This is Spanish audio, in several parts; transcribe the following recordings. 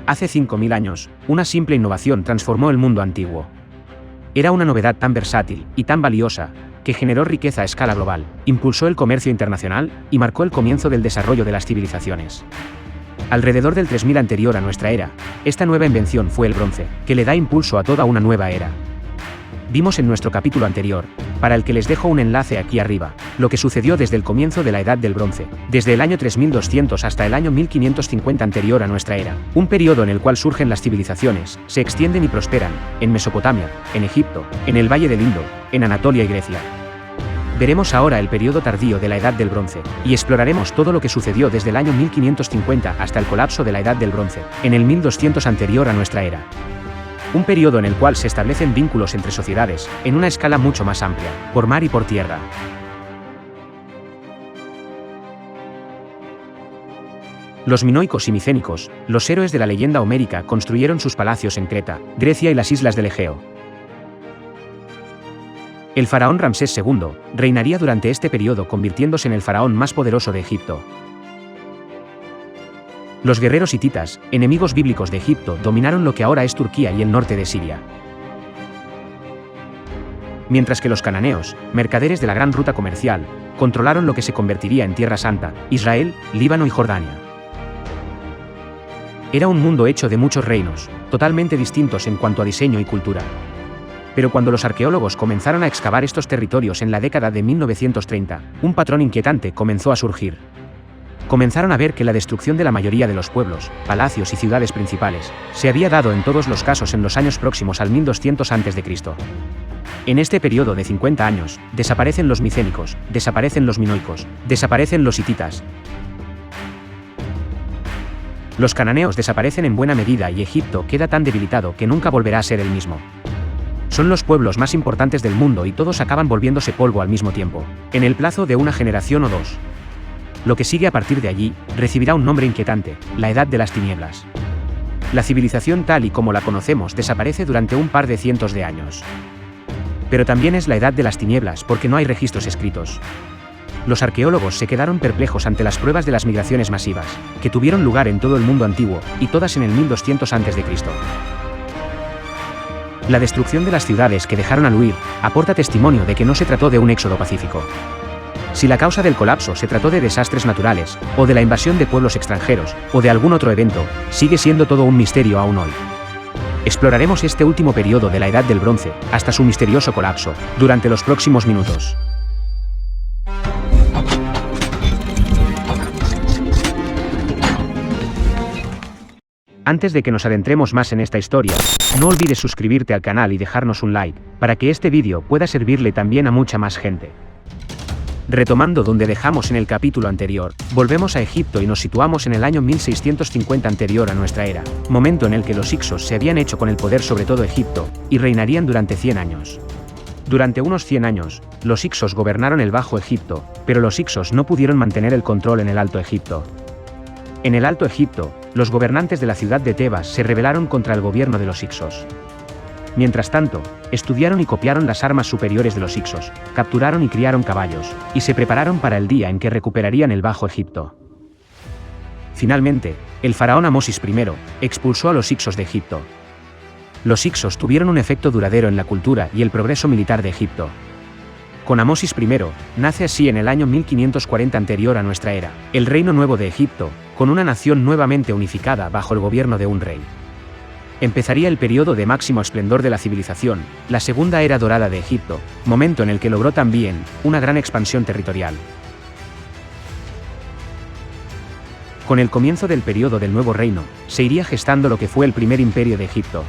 Hace 5000 años, una simple innovación transformó el mundo antiguo. Era una novedad tan versátil y tan valiosa, que generó riqueza a escala global, impulsó el comercio internacional y marcó el comienzo del desarrollo de las civilizaciones. Alrededor del 3000 anterior a nuestra era, esta nueva invención fue el bronce, que le da impulso a toda una nueva era. Vimos en nuestro capítulo anterior, para el que les dejo un enlace aquí arriba, lo que sucedió desde el comienzo de la Edad del Bronce, desde el año 3200 hasta el año 1550 anterior a nuestra era, un periodo en el cual surgen las civilizaciones, se extienden y prosperan, en Mesopotamia, en Egipto, en el Valle del Indo, en Anatolia y Grecia. Veremos ahora el periodo tardío de la Edad del Bronce, y exploraremos todo lo que sucedió desde el año 1550 hasta el colapso de la Edad del Bronce, en el 1200 anterior a nuestra era. Un periodo en el cual se establecen vínculos entre sociedades, en una escala mucho más amplia, por mar y por tierra. Los minoicos y micénicos, los héroes de la leyenda homérica, construyeron sus palacios en Creta, Grecia y las islas del Egeo. El faraón Ramsés II reinaría durante este periodo, convirtiéndose en el faraón más poderoso de Egipto. Los guerreros hititas, enemigos bíblicos de Egipto, dominaron lo que ahora es Turquía y el norte de Siria. Mientras que los cananeos, mercaderes de la gran ruta comercial, controlaron lo que se convertiría en Tierra Santa, Israel, Líbano y Jordania. Era un mundo hecho de muchos reinos, totalmente distintos en cuanto a diseño y cultura. Pero cuando los arqueólogos comenzaron a excavar estos territorios en la década de 1930, un patrón inquietante comenzó a surgir. Comenzaron a ver que la destrucción de la mayoría de los pueblos, palacios y ciudades principales, se había dado en todos los casos en los años próximos al 1200 a.C. En este periodo de 50 años, desaparecen los micénicos, desaparecen los minoicos, desaparecen los hititas. Los cananeos desaparecen en buena medida y Egipto queda tan debilitado que nunca volverá a ser el mismo. Son los pueblos más importantes del mundo y todos acaban volviéndose polvo al mismo tiempo, en el plazo de una generación o dos. Lo que sigue a partir de allí, recibirá un nombre inquietante, la Edad de las Tinieblas. La civilización tal y como la conocemos desaparece durante un par de cientos de años. Pero también es la Edad de las Tinieblas porque no hay registros escritos. Los arqueólogos se quedaron perplejos ante las pruebas de las migraciones masivas, que tuvieron lugar en todo el mundo antiguo, y todas en el 1200 a.C. La destrucción de las ciudades que dejaron al huir, aporta testimonio de que no se trató de un éxodo pacífico. Si la causa del colapso se trató de desastres naturales, o de la invasión de pueblos extranjeros, o de algún otro evento, sigue siendo todo un misterio aún hoy. Exploraremos este último periodo de la Edad del Bronce, hasta su misterioso colapso, durante los próximos minutos. Antes de que nos adentremos más en esta historia, no olvides suscribirte al canal y dejarnos un like, para que este vídeo pueda servirle también a mucha más gente. Retomando donde dejamos en el capítulo anterior, volvemos a Egipto y nos situamos en el año 1650 anterior a nuestra era, momento en el que los hicsos se habían hecho con el poder sobre todo Egipto, y reinarían durante 100 años. Durante unos 100 años, los hicsos gobernaron el Bajo Egipto, pero los hicsos no pudieron mantener el control en el Alto Egipto. En el Alto Egipto, los gobernantes de la ciudad de Tebas se rebelaron contra el gobierno de los hicsos. Mientras tanto, estudiaron y copiaron las armas superiores de los hicsos, capturaron y criaron caballos, y se prepararon para el día en que recuperarían el Bajo Egipto. Finalmente, el faraón Amosis I expulsó a los hicsos de Egipto. Los hicsos tuvieron un efecto duradero en la cultura y el progreso militar de Egipto. Con Amosis I, nace así en el año 1540 anterior a nuestra era, el Reino Nuevo de Egipto, con una nación nuevamente unificada bajo el gobierno de un rey. Empezaría el periodo de máximo esplendor de la civilización, la Segunda Era Dorada de Egipto, momento en el que logró también una gran expansión territorial. Con el comienzo del periodo del Nuevo Reino, se iría gestando lo que fue el primer imperio de Egipto.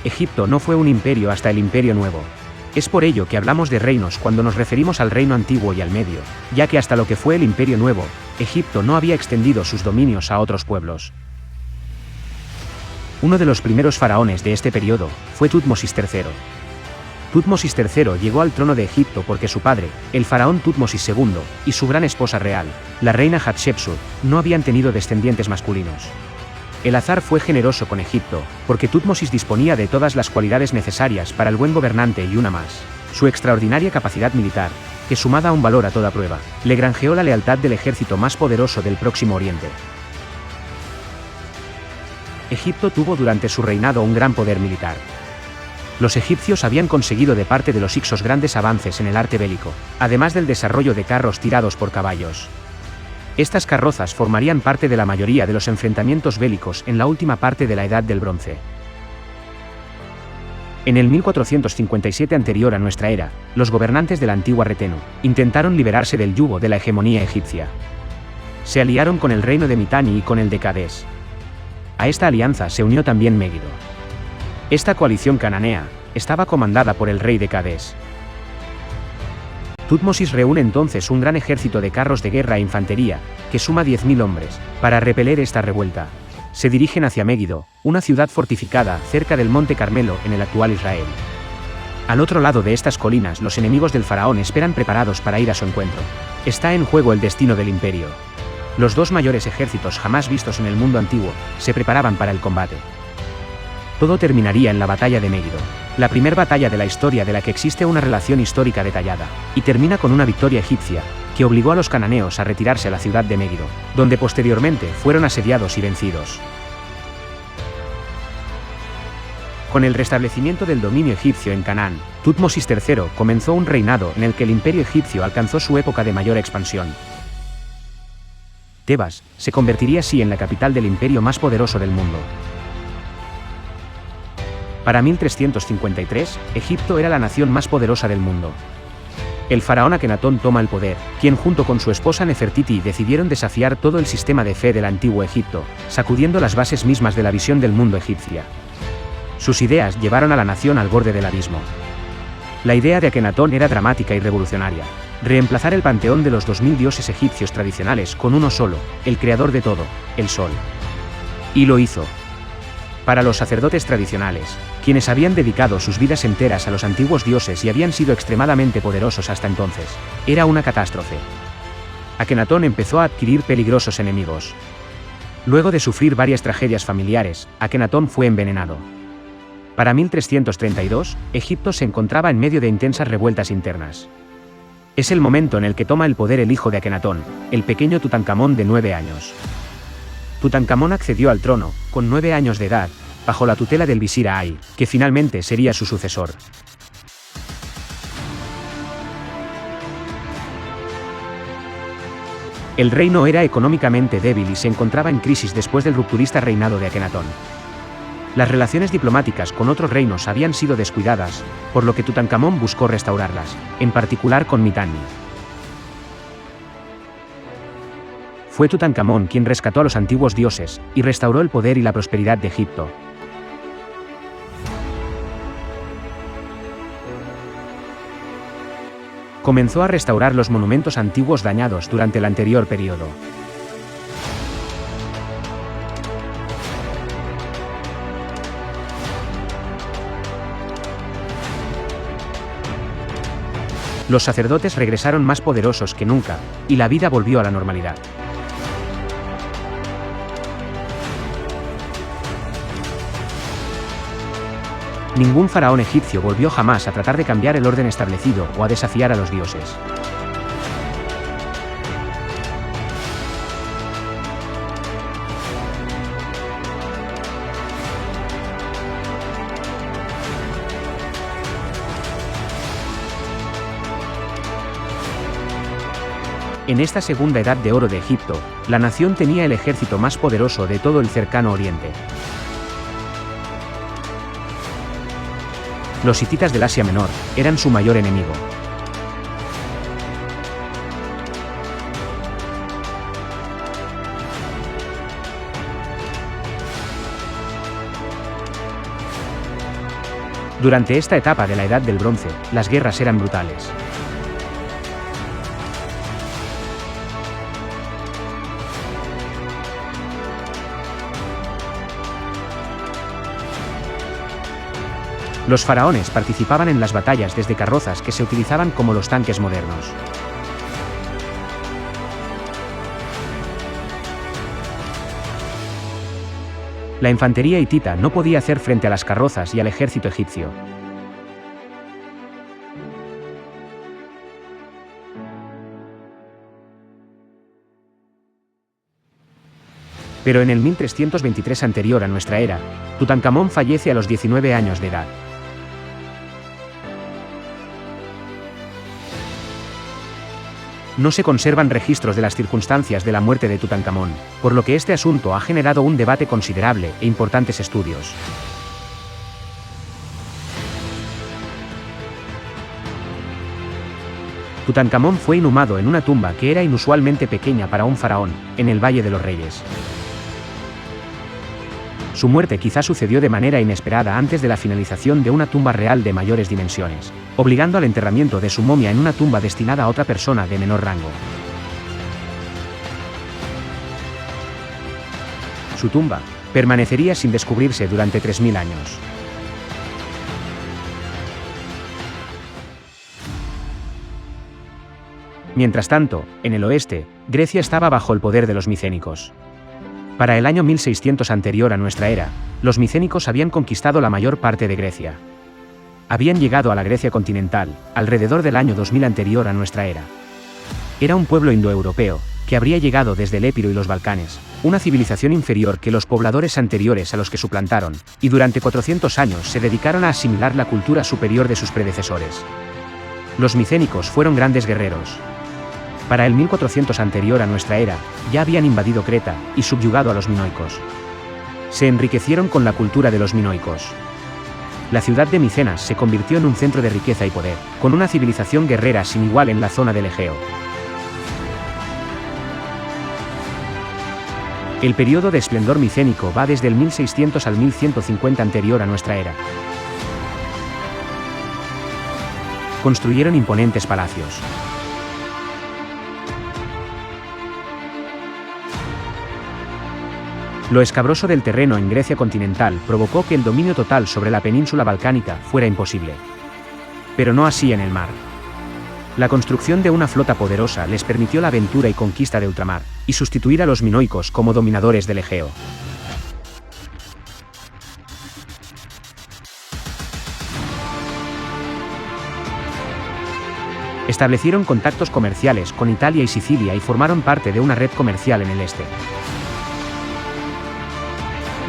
Egipto no fue un imperio hasta el Imperio Nuevo. Es por ello que hablamos de reinos cuando nos referimos al reino antiguo y al medio, ya que hasta lo que fue el Imperio Nuevo, Egipto no había extendido sus dominios a otros pueblos. Uno de los primeros faraones de este periodo fue Tutmosis III. Tutmosis III llegó al trono de Egipto porque su padre, el faraón Tutmosis II, y su gran esposa real, la reina Hatshepsut, no habían tenido descendientes masculinos. El azar fue generoso con Egipto, porque Tutmosis disponía de todas las cualidades necesarias para el buen gobernante y una más, su extraordinaria capacidad militar, que sumada a un valor a toda prueba, le granjeó la lealtad del ejército más poderoso del Próximo Oriente. Egipto tuvo durante su reinado un gran poder militar. Los egipcios habían conseguido de parte de los Hicsos grandes avances en el arte bélico, además del desarrollo de carros tirados por caballos. Estas carrozas formarían parte de la mayoría de los enfrentamientos bélicos en la última parte de la Edad del Bronce. En el 1457 anterior a nuestra era, los gobernantes de la antigua Retenu intentaron liberarse del yugo de la hegemonía egipcia. Se aliaron con el reino de Mitanni y con el de Cadés. A esta alianza se unió también Megido. Esta coalición cananea estaba comandada por el rey de Cadés. Tutmosis reúne entonces un gran ejército de carros de guerra e infantería, que suma 10.000 hombres, para repeler esta revuelta. Se dirigen hacia Megido, una ciudad fortificada cerca del monte Carmelo en el actual Israel. Al otro lado de estas colinas los enemigos del faraón esperan preparados para ir a su encuentro. Está en juego el destino del imperio. Los dos mayores ejércitos jamás vistos en el mundo antiguo se preparaban para el combate. Todo terminaría en la batalla de Megido, la primera batalla de la historia de la que existe una relación histórica detallada, y termina con una victoria egipcia, que obligó a los cananeos a retirarse a la ciudad de Megido, donde posteriormente fueron asediados y vencidos. Con el restablecimiento del dominio egipcio en Canaán, Tutmosis III comenzó un reinado en el que el imperio egipcio alcanzó su época de mayor expansión. Tebas se convertiría así en la capital del imperio más poderoso del mundo. Para 1353, Egipto era la nación más poderosa del mundo. El faraón Akenatón toma el poder, quien junto con su esposa Nefertiti decidieron desafiar todo el sistema de fe del antiguo Egipto, sacudiendo las bases mismas de la visión del mundo egipcia. Sus ideas llevaron a la nación al borde del abismo. La idea de Akenatón era dramática y revolucionaria: reemplazar el panteón de los 2000 dioses egipcios tradicionales con uno solo, el creador de todo, el sol. Y lo hizo. Para los sacerdotes tradicionales, quienes habían dedicado sus vidas enteras a los antiguos dioses y habían sido extremadamente poderosos hasta entonces, era una catástrofe. Akenatón empezó a adquirir peligrosos enemigos. Luego de sufrir varias tragedias familiares, Akenatón fue envenenado. Para 1332, Egipto se encontraba en medio de intensas revueltas internas. Es el momento en el que toma el poder el hijo de Akenatón, el pequeño Tutankamón de 9 años. Tutankamón accedió al trono, con 9 años de edad, bajo la tutela del visir Ay, que finalmente sería su sucesor. El reino era económicamente débil y se encontraba en crisis después del rupturista reinado de Akenatón. Las relaciones diplomáticas con otros reinos habían sido descuidadas, por lo que Tutankamón buscó restaurarlas, en particular con Mitanni. Fue Tutankamón quien rescató a los antiguos dioses, y restauró el poder y la prosperidad de Egipto. Comenzó a restaurar los monumentos antiguos dañados durante el anterior periodo. Los sacerdotes regresaron más poderosos que nunca, y la vida volvió a la normalidad. Ningún faraón egipcio volvió jamás a tratar de cambiar el orden establecido o a desafiar a los dioses. En esta segunda edad de oro de Egipto, la nación tenía el ejército más poderoso de todo el cercano oriente. Los hititas del Asia Menor eran su mayor enemigo. Durante esta etapa de la Edad del Bronce, las guerras eran brutales. Los faraones participaban en las batallas desde carrozas que se utilizaban como los tanques modernos. La infantería hitita no podía hacer frente a las carrozas y al ejército egipcio. Pero en el 1323 anterior a nuestra era, Tutankamón fallece a los 19 años de edad. No se conservan registros de las circunstancias de la muerte de Tutankamón, por lo que este asunto ha generado un debate considerable e importantes estudios. Tutankamón fue inhumado en una tumba que era inusualmente pequeña para un faraón, en el Valle de los Reyes. Su muerte quizá sucedió de manera inesperada antes de la finalización de una tumba real de mayores dimensiones, obligando al enterramiento de su momia en una tumba destinada a otra persona de menor rango. Su tumba permanecería sin descubrirse durante 3000 años. Mientras tanto, en el oeste, Grecia estaba bajo el poder de los micénicos. Para el año 1600 anterior a nuestra era, los micénicos habían conquistado la mayor parte de Grecia. Habían llegado a la Grecia continental, alrededor del año 2000 anterior a nuestra era. Era un pueblo indoeuropeo, que habría llegado desde el Epiro y los Balcanes, una civilización inferior que los pobladores anteriores a los que suplantaron, y durante 400 años se dedicaron a asimilar la cultura superior de sus predecesores. Los micénicos fueron grandes guerreros. Para el 1400 anterior a nuestra era, ya habían invadido Creta y subyugado a los minoicos. Se enriquecieron con la cultura de los minoicos. La ciudad de Micenas se convirtió en un centro de riqueza y poder, con una civilización guerrera sin igual en la zona del Egeo. El periodo de esplendor micénico va desde el 1600 al 1150 anterior a nuestra era. Construyeron imponentes palacios. Lo escabroso del terreno en Grecia continental provocó que el dominio total sobre la península balcánica fuera imposible. Pero no así en el mar. La construcción de una flota poderosa les permitió la aventura y conquista de ultramar, y sustituir a los minoicos como dominadores del Egeo. Establecieron contactos comerciales con Italia y Sicilia y formaron parte de una red comercial en el este.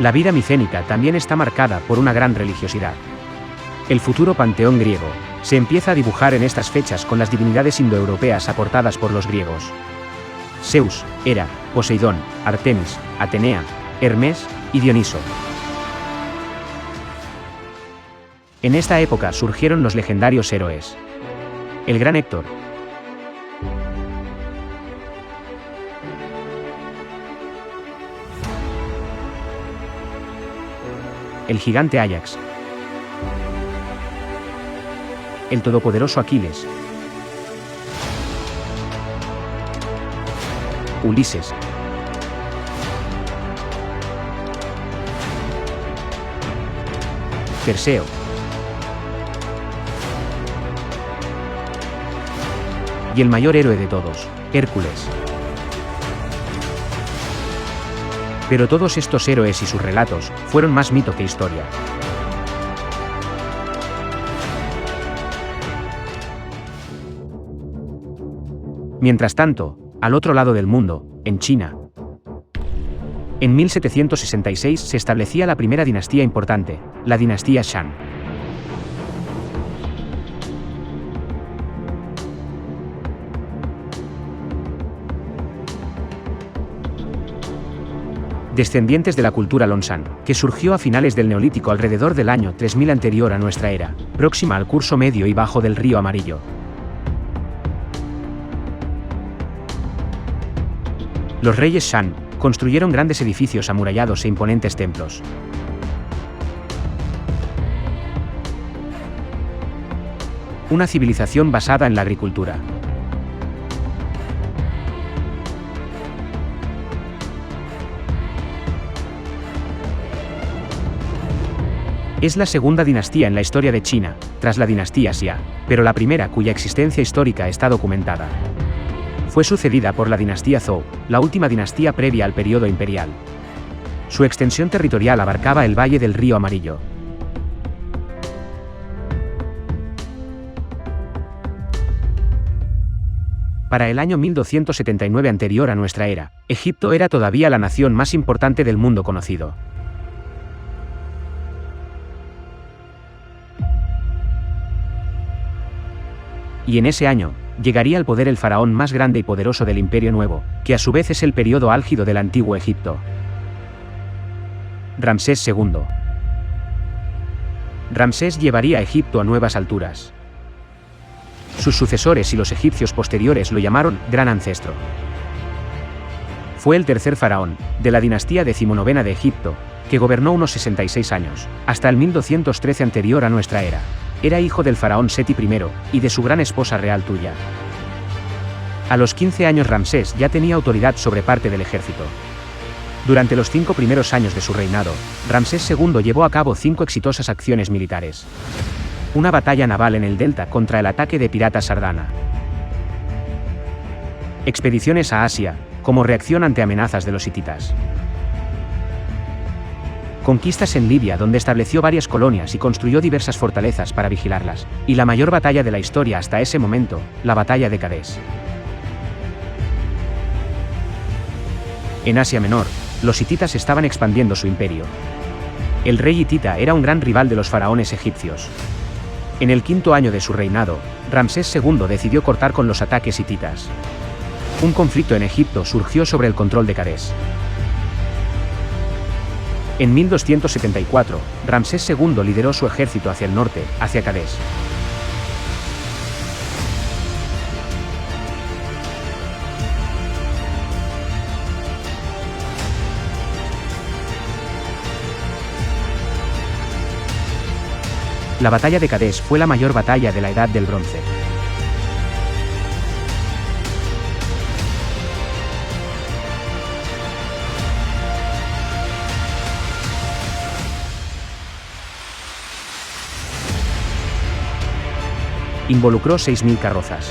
La vida micénica también está marcada por una gran religiosidad. El futuro panteón griego se empieza a dibujar en estas fechas con las divinidades indoeuropeas aportadas por los griegos. Zeus, Hera, Poseidón, Artemis, Atenea, Hermes y Dioniso. En esta época surgieron los legendarios héroes. El gran Héctor, el gigante Áyax, el todopoderoso Aquiles, Ulises, Perseo, y el mayor héroe de todos, Hércules. Pero todos estos héroes y sus relatos fueron más mito que historia. Mientras tanto, al otro lado del mundo, en China, en 1766 se establecía la primera dinastía importante, la dinastía Shang. Descendientes de la cultura Longshan, que surgió a finales del Neolítico alrededor del año 3000 anterior a nuestra era, próxima al curso medio y bajo del río Amarillo. Los reyes Shang construyeron grandes edificios amurallados e imponentes templos. Una civilización basada en la agricultura. Es la segunda dinastía en la historia de China, tras la dinastía Xia, pero la primera cuya existencia histórica está documentada. Fue sucedida por la dinastía Zhou, la última dinastía previa al periodo imperial. Su extensión territorial abarcaba el valle del río Amarillo. Para el año 1279 anterior a nuestra era, Egipto era todavía la nación más importante del mundo conocido. Y en ese año, llegaría al poder el faraón más grande y poderoso del Imperio Nuevo, que a su vez es el periodo álgido del antiguo Egipto. Ramsés II. Ramsés llevaría a Egipto a nuevas alturas. Sus sucesores y los egipcios posteriores lo llamaron Gran Ancestro. Fue el tercer faraón, de la dinastía decimonovena de Egipto, que gobernó unos 66 años, hasta el 1213 anterior a nuestra era. Era hijo del faraón Seti I, y de su gran esposa real Tuya. A los 15 años Ramsés ya tenía autoridad sobre parte del ejército. Durante los 5 primeros años de su reinado, Ramsés II llevó a cabo 5 exitosas acciones militares. Una batalla naval en el delta contra el ataque de piratas Sardana. Expediciones a Asia, como reacción ante amenazas de los hititas. Conquistas en Libia, donde estableció varias colonias y construyó diversas fortalezas para vigilarlas, y la mayor batalla de la historia hasta ese momento, la batalla de Cadés. En Asia Menor, los hititas estaban expandiendo su imperio. El rey hitita era un gran rival de los faraones egipcios. En el 5.º año de su reinado, Ramsés II decidió cortar con los ataques hititas. Un conflicto en Egipto surgió sobre el control de Cadés. En 1274, Ramsés II lideró su ejército hacia el norte, hacia Cadés. La batalla de Cadés fue la mayor batalla de la Edad del Bronce. Involucró 6.000 carrozas.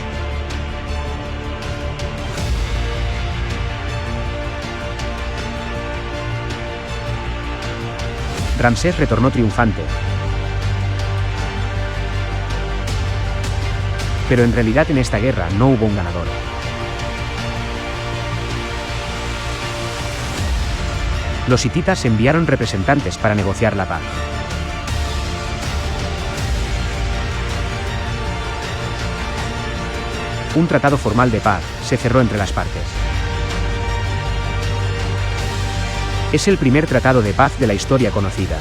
Ramsés retornó triunfante. Pero en realidad en esta guerra no hubo un ganador. Los hititas enviaron representantes para negociar la paz. Un tratado formal de paz se cerró entre las partes. Es el primer tratado de paz de la historia conocida.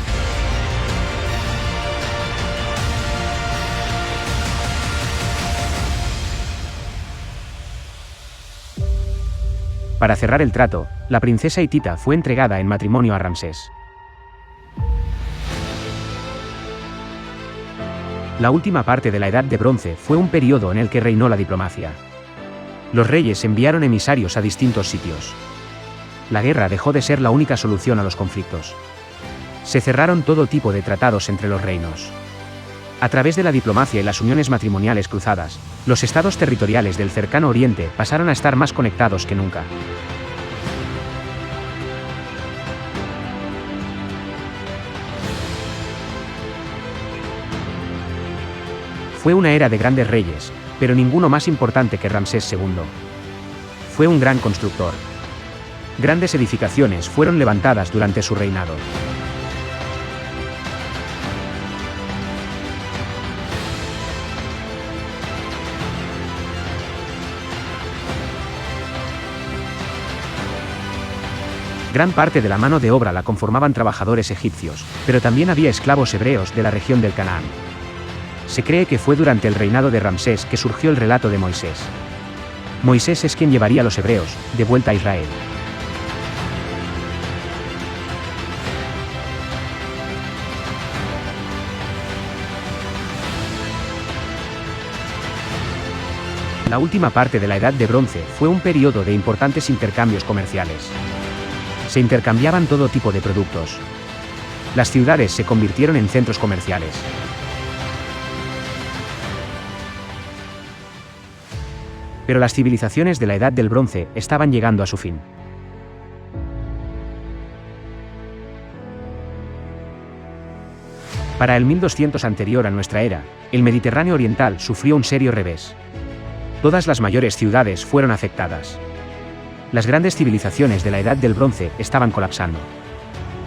Para cerrar el trato, la princesa hitita fue entregada en matrimonio a Ramsés. La última parte de la Edad de Bronce fue un periodo en el que reinó la diplomacia. Los reyes enviaron emisarios a distintos sitios. La guerra dejó de ser la única solución a los conflictos. Se cerraron todo tipo de tratados entre los reinos. A través de la diplomacia y las uniones matrimoniales cruzadas, los estados territoriales del cercano Oriente pasaron a estar más conectados que nunca. Fue una era de grandes reyes, pero ninguno más importante que Ramsés II. Fue un gran constructor. Grandes edificaciones fueron levantadas durante su reinado. Gran parte de la mano de obra la conformaban trabajadores egipcios, pero también había esclavos hebreos de la región del Canaán. Se cree que fue durante el reinado de Ramsés que surgió el relato de Moisés. Moisés es quien llevaría a los hebreos de vuelta a Israel. La última parte de la Edad de Bronce fue un periodo de importantes intercambios comerciales. Se intercambiaban todo tipo de productos. Las ciudades se convirtieron en centros comerciales. Pero las civilizaciones de la Edad del Bronce estaban llegando a su fin. Para el 1200 anterior a nuestra era, el Mediterráneo oriental sufrió un serio revés. Todas las mayores ciudades fueron afectadas. Las grandes civilizaciones de la Edad del Bronce estaban colapsando.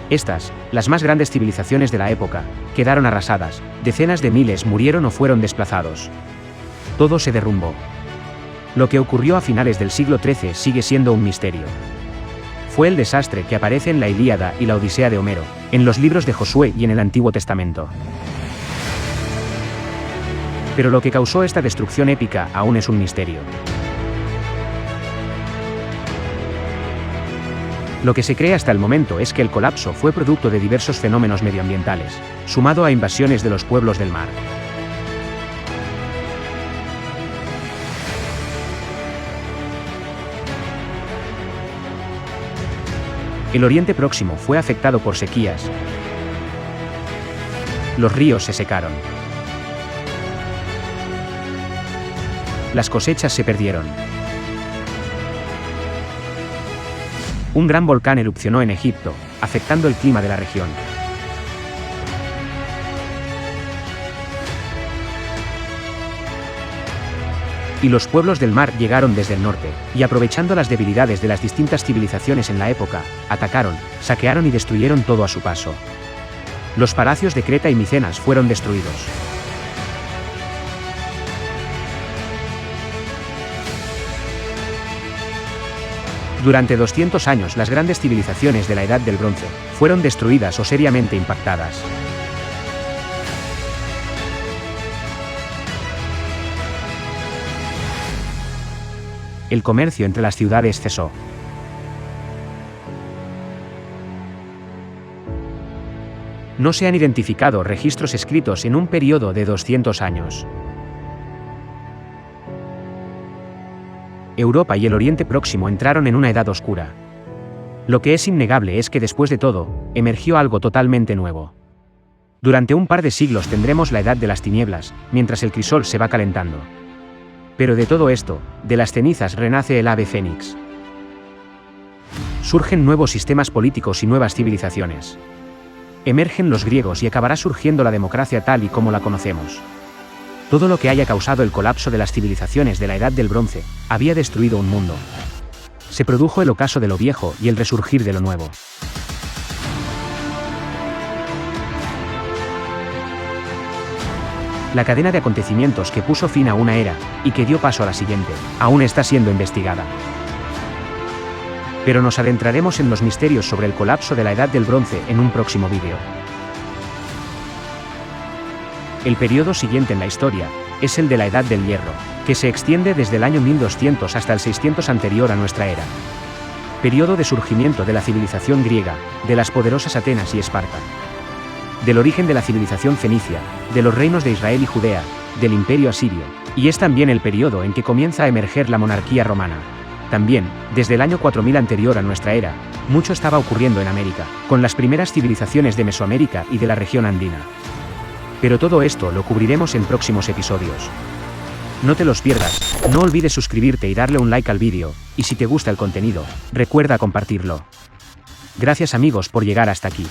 Estas, las más grandes civilizaciones de la época, quedaron arrasadas, decenas de miles murieron o fueron desplazados. Todo se derrumbó. Lo que ocurrió a finales del siglo XIII sigue siendo un misterio. Fue el desastre que aparece en la Ilíada y la Odisea de Homero, en los libros de Josué y en el Antiguo Testamento. Pero lo que causó esta destrucción épica aún es un misterio. Lo que se cree hasta el momento es que el colapso fue producto de diversos fenómenos medioambientales, sumado a invasiones de los pueblos del mar. El Oriente Próximo fue afectado por sequías. Los ríos se secaron. Las cosechas se perdieron. Un gran volcán erupcionó en Egipto, afectando el clima de la región. Y los pueblos del mar llegaron desde el norte, y aprovechando las debilidades de las distintas civilizaciones en la época, atacaron, saquearon y destruyeron todo a su paso. Los palacios de Creta y Micenas fueron destruidos. Durante 200 años las grandes civilizaciones de la Edad del Bronce fueron destruidas o seriamente impactadas. El comercio entre las ciudades cesó. No se han identificado registros escritos en un periodo de 200 años. Europa y el Oriente Próximo entraron en una edad oscura. Lo que es innegable es que después de todo, emergió algo totalmente nuevo. Durante un par de siglos tendremos la edad de las tinieblas, mientras el crisol se va calentando. Pero de todo esto, de las cenizas renace el ave fénix. Surgen nuevos sistemas políticos y nuevas civilizaciones. Emergen los griegos y acabará surgiendo la democracia tal y como la conocemos. Todo lo que haya causado el colapso de las civilizaciones de la Edad del Bronce, había destruido un mundo. Se produjo el ocaso de lo viejo y el resurgir de lo nuevo. La cadena de acontecimientos que puso fin a una era, y que dio paso a la siguiente, aún está siendo investigada. Pero nos adentraremos en los misterios sobre el colapso de la Edad del Bronce en un próximo vídeo. El periodo siguiente en la historia es el de la Edad del Hierro, que se extiende desde el año 1200 hasta el 600 anterior a nuestra era. Periodo de surgimiento de la civilización griega, de las poderosas Atenas y Esparta. Del origen de la civilización fenicia, de los reinos de Israel y Judea, del imperio asirio, y es también el periodo en que comienza a emerger la monarquía romana. También, desde el año 4000 anterior a nuestra era, mucho estaba ocurriendo en América, con las primeras civilizaciones de Mesoamérica y de la región andina. Pero todo esto lo cubriremos en próximos episodios. No te los pierdas, no olvides suscribirte y darle un like al vídeo, y si te gusta el contenido, recuerda compartirlo. Gracias amigos por llegar hasta aquí.